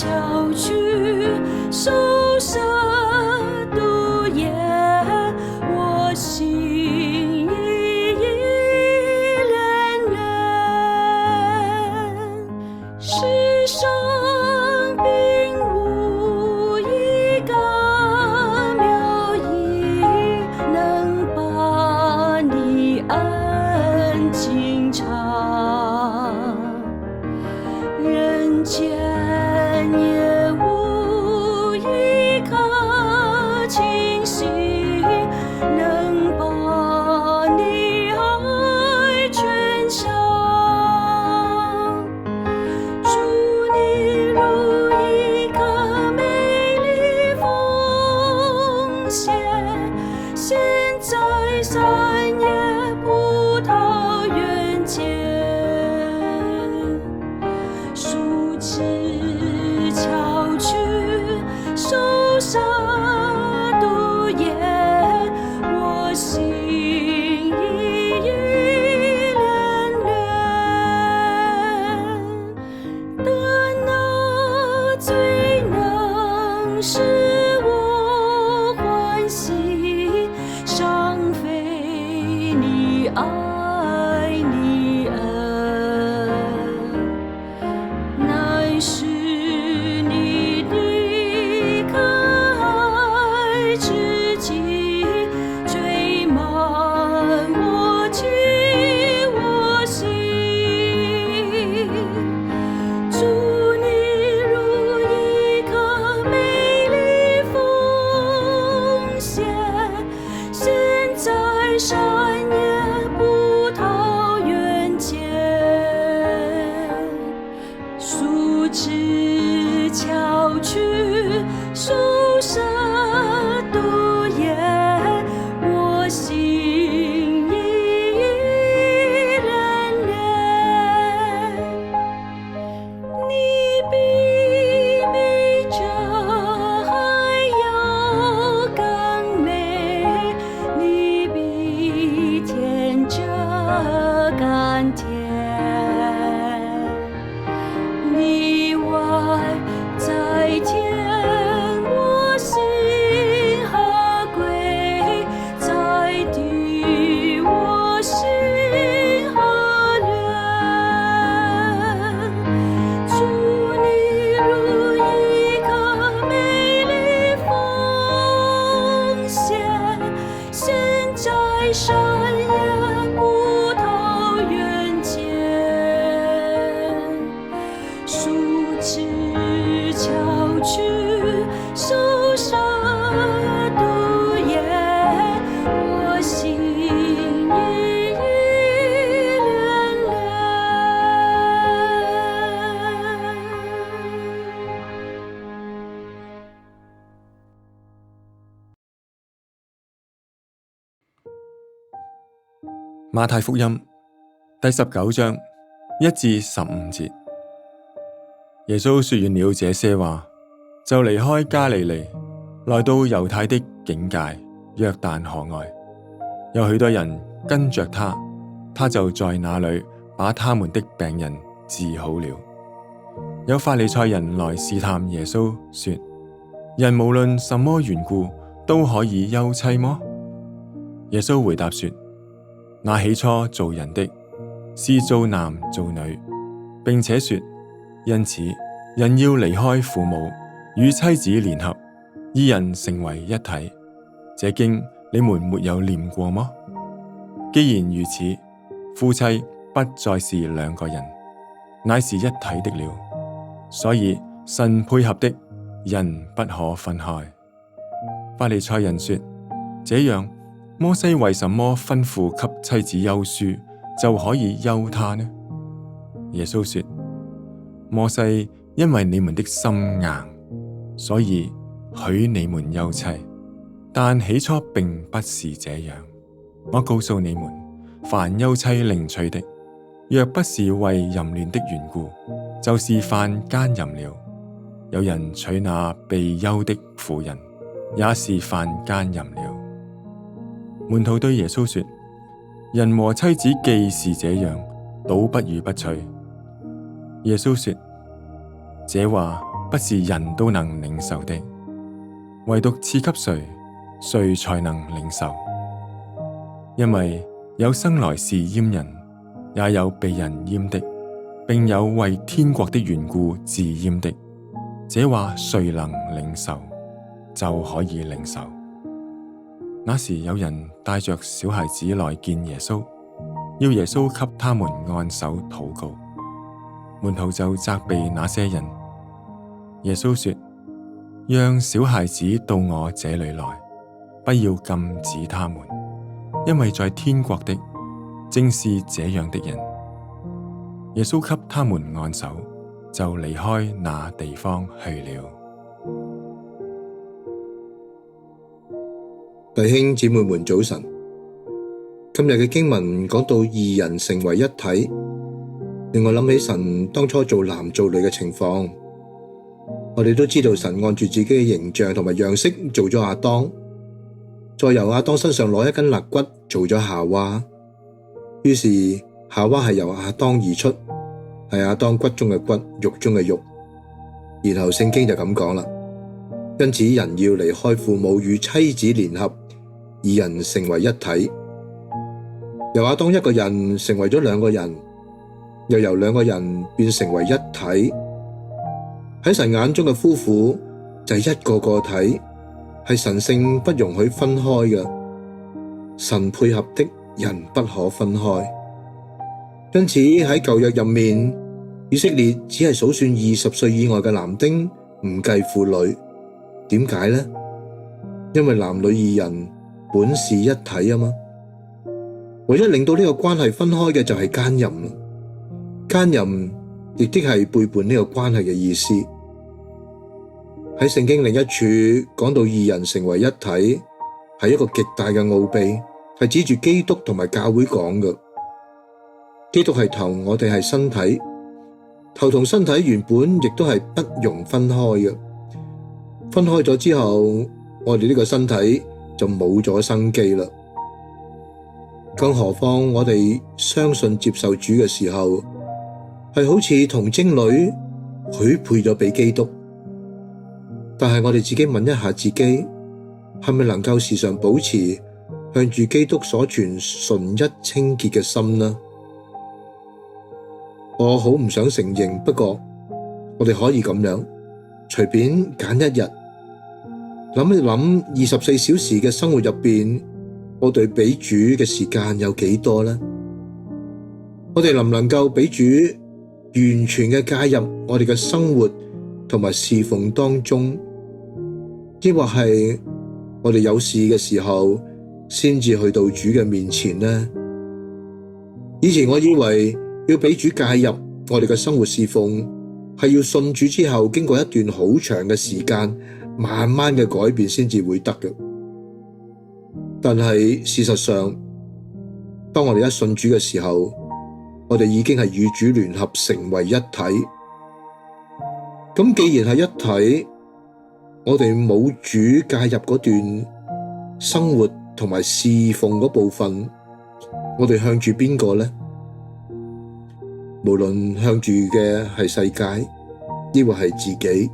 剿去手舌毒液，我心已恋恋。世上并无一个妙医能把你安静长，人间也无一颗清醒能把你爱全享。祝你如一个美丽奉献，现在山野葡萄园间，树枝敲去手舌毒液，我心已恋恋。但那最能使我欢喜，尚非你爱你恩，乃是你的可爱之极，追满我情我心。祝你如一颗美丽奉献，现在山野葡萄园间，树枝敲去手舌毒液，我心已恋恋。你比美者还要更美，你比甜者甘甜。你外在天，我心何归？在地，我心何恋？祝你如一颗美丽奉献，现在山野葡萄园间，树枝敲去手舌毒液，我心已恋恋。馬太福音第19章1至15節，耶穌說完了這些話，就離開加利利，來到猶太的境界約旦河外，有許多人跟着他，他就在那裏把他們的病人治好了。有法利賽人來試探耶穌，說：人無論什麼緣故都可以休妻麼？耶穌回答說：那起初造人的，是造男造女，並且說，因此人要離開父母，與妻子聯合，二人成為一體。這經你們沒有念過麼？既然如此，夫妻不再是兩個人，乃是一體的了。所以神配合的，人不可分開。法利賽人說：這樣，摩西為什麼吩咐給妻子休書，就可以休她呢？耶穌說：摩西因為你們的心硬，所以許你們休妻，但起初並不是這樣。我告訴你們，凡休妻另娶的，若不是為淫亂的緣故，就是犯奸淫了。有人娶那被休的婦人，也是犯奸淫了。門徒對耶穌說：人和妻子既是這樣，倒不如不娶。耶穌說：這話不是人都能領受的，唯獨賜給誰，誰才能領受。因為有生來是閹人，也有被人閹的，並有為天國的緣故自閹的。這話誰能領受，就可以領受。那時有人帶着小孩子來見耶穌，要耶穌給他們按手禱告。門徒就責備那些人。耶穌說：讓小孩子到我這裏來，不要禁止他們，因為在天國的正是這樣的人。耶穌給他們按手，就離開那地方去了。弟兄姊妹們早晨，今日嘅經文講到二人成為一體，令我諗起神當初做男做女嘅情況。我哋都知道神按住自己嘅形象同埋樣式做咗亞當，再由亞當身上攞一根肋骨做咗夏娃，於是夏娃係由亞當而出，係亞當骨中嘅骨，肉中嘅肉。然後聖經就咁講啦，因此人要離開父母與妻子聯合，二人成為一體。由亞當一個人成為咗兩個人，又由兩個人變成為一體。喺神眼中嘅夫婦就係一個個體，係神性不容許分開嘅，神配合的人不可分開。因此喺舊約入面，以色列只係數算20歲以外嘅男丁，唔計婦女。點解呢？因為男女二人本是一體啊嘛。唯一令到呢個關係分開嘅就係奸淫啦。奸淫亦即係背叛呢個關係嘅意思。喺聖經另一處講到二人成為一體，係一個極大嘅奧秘，係指住基督同埋教會講嘅。基督係頭，我哋係身體，頭同身體原本亦都係不容分開嘅。分開咗之後，我哋呢個身體就冇咗生機啦。更何況我哋相信接受主嘅時候，係好似童貞女許配咗俾基督。但係我哋自己問一下自己，係咪能夠時常保持向住基督所存純一清潔嘅心呢？我好唔想承認，不過我哋可以咁樣隨便揀一日，諗一諗24小時嘅生活入邊，我哋俾主嘅時間有幾多呢？我哋能唔能夠俾主完全嘅介入我哋嘅生活同埋侍奉當中，抑或係我哋有事嘅時候先至去到主嘅面前呢？以前我以為要俾主介入我哋嘅生活侍奉，係要信主之後經過一段好長嘅時間，慢慢嘅改變先至會得嘅。但係事實上，當我哋一信主嘅時候，我哋已經係與主聯合成為一體。咁既然係一體，我哋冇主介入嗰段生活同埋侍奉嗰部分，我哋向住邊個呢？無論向住嘅係世界，抑或係自己，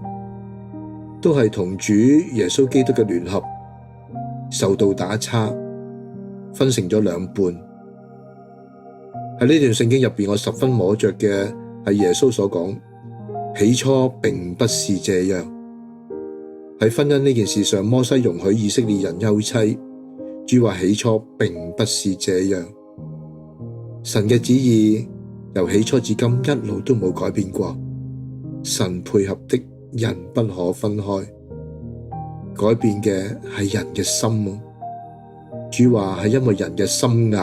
都係同主耶穌基督嘅聯合受到打叉，分成咗兩半。喺呢段聖經入邊，我十分摸着嘅係耶穌所講，起初並不是這樣。喺婚姻呢件事上，摩西容許以色列人休妻，主話起初並不是這樣。神嘅旨意由起初至今一路都冇改變過，神配合的人不可分開，改變嘅係人嘅心。主話係因為人嘅心硬，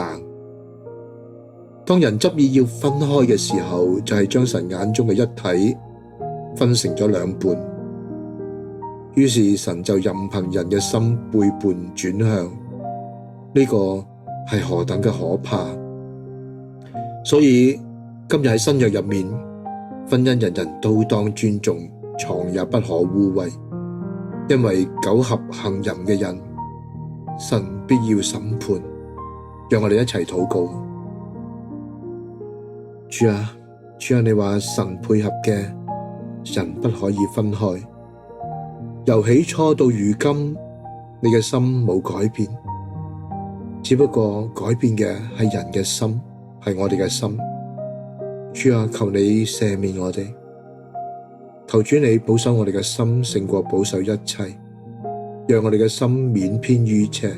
當人執意要分開嘅時候，就係將神眼中嘅一體分成咗兩半，於是神就任憑人嘅心背叛轉向，呢個係何等嘅可怕。所以今日喺新約入面，婚姻人人都當尊重，床也不可污穢，因為苟合行淫嘅人，神必要審判。讓我哋一齊禱告。主啊，你話神配合嘅，人不可以分開。由起初到如今，你嘅心冇改變，只不過改變嘅係人嘅心，係我哋嘅心。主啊，求你赦免我哋，求主你保守我哋嘅心勝過保守一切，讓我哋嘅心免偏於邪，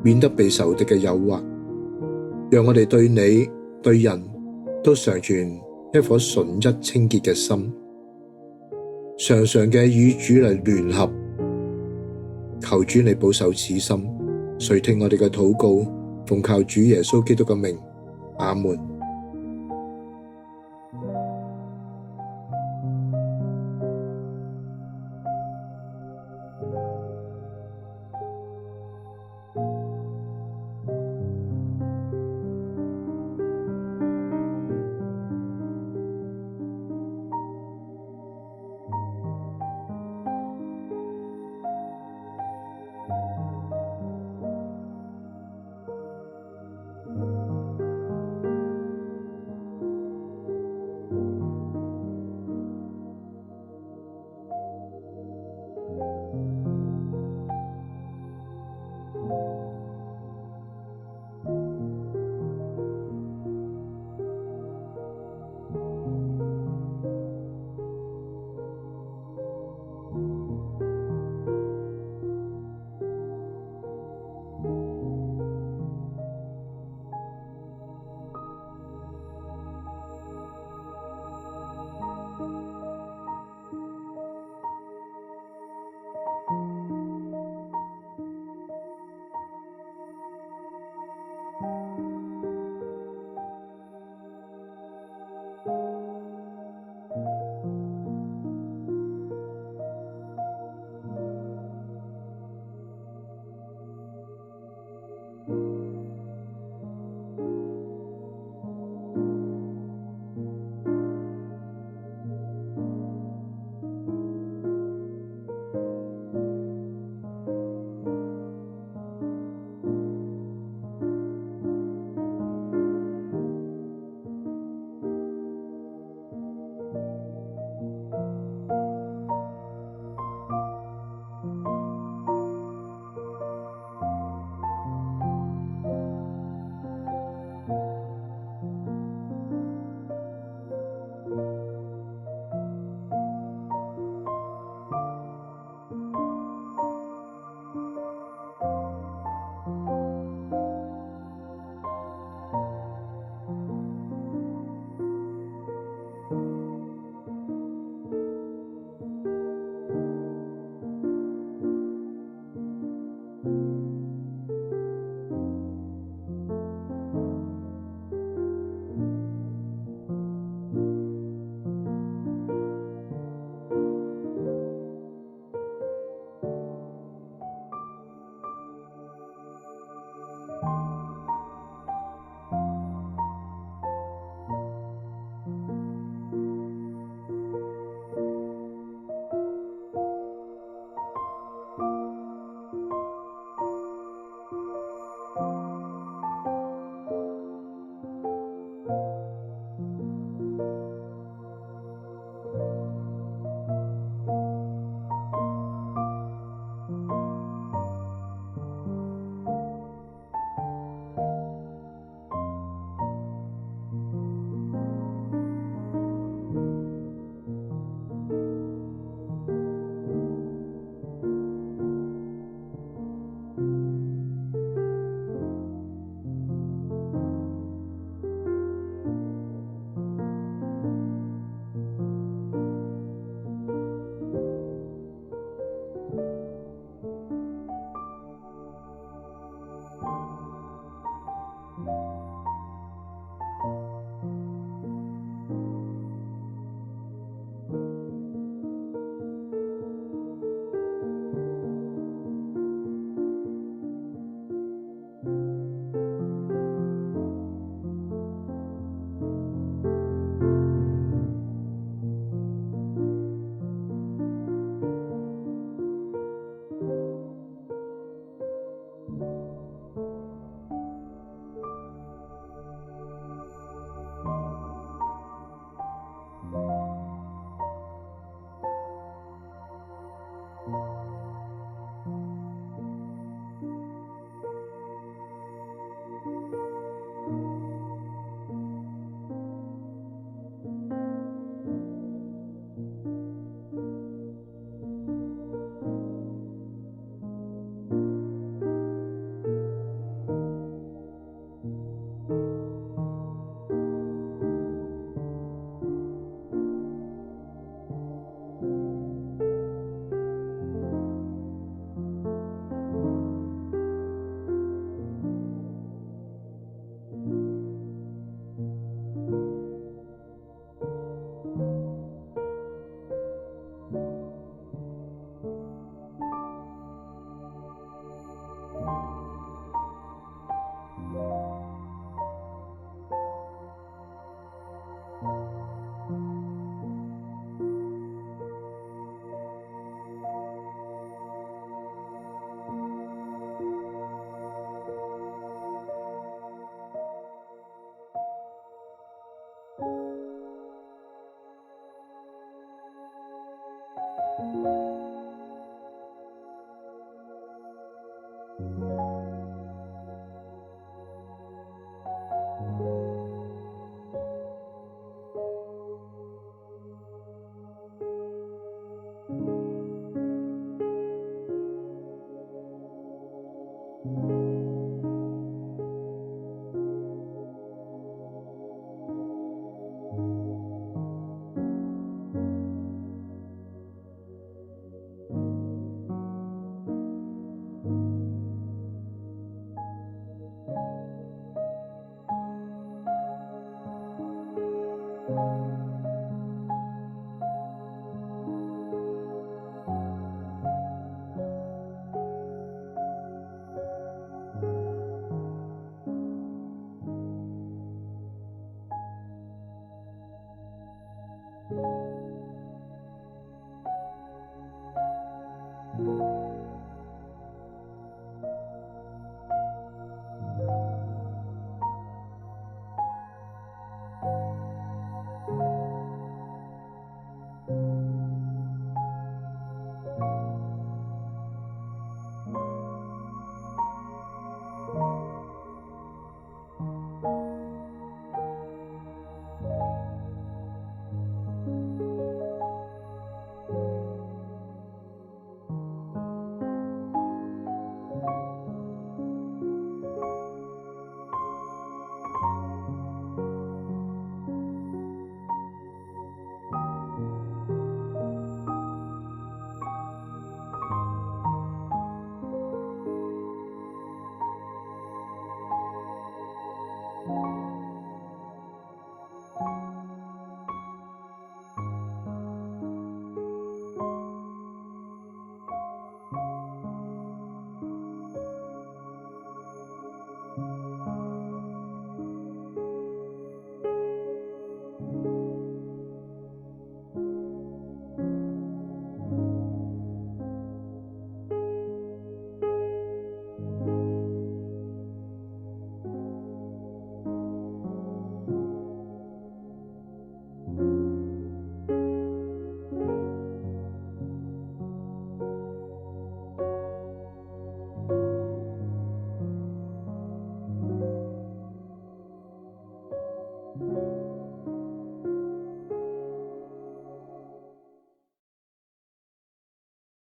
免得被仇敵嘅誘惑，讓我哋對你對人都常存一顆純一清潔嘅心，常常嘅與主嚟聯合。求主你保守此心，垂聽我哋嘅禱告，奉靠主耶穌基督嘅名，阿門。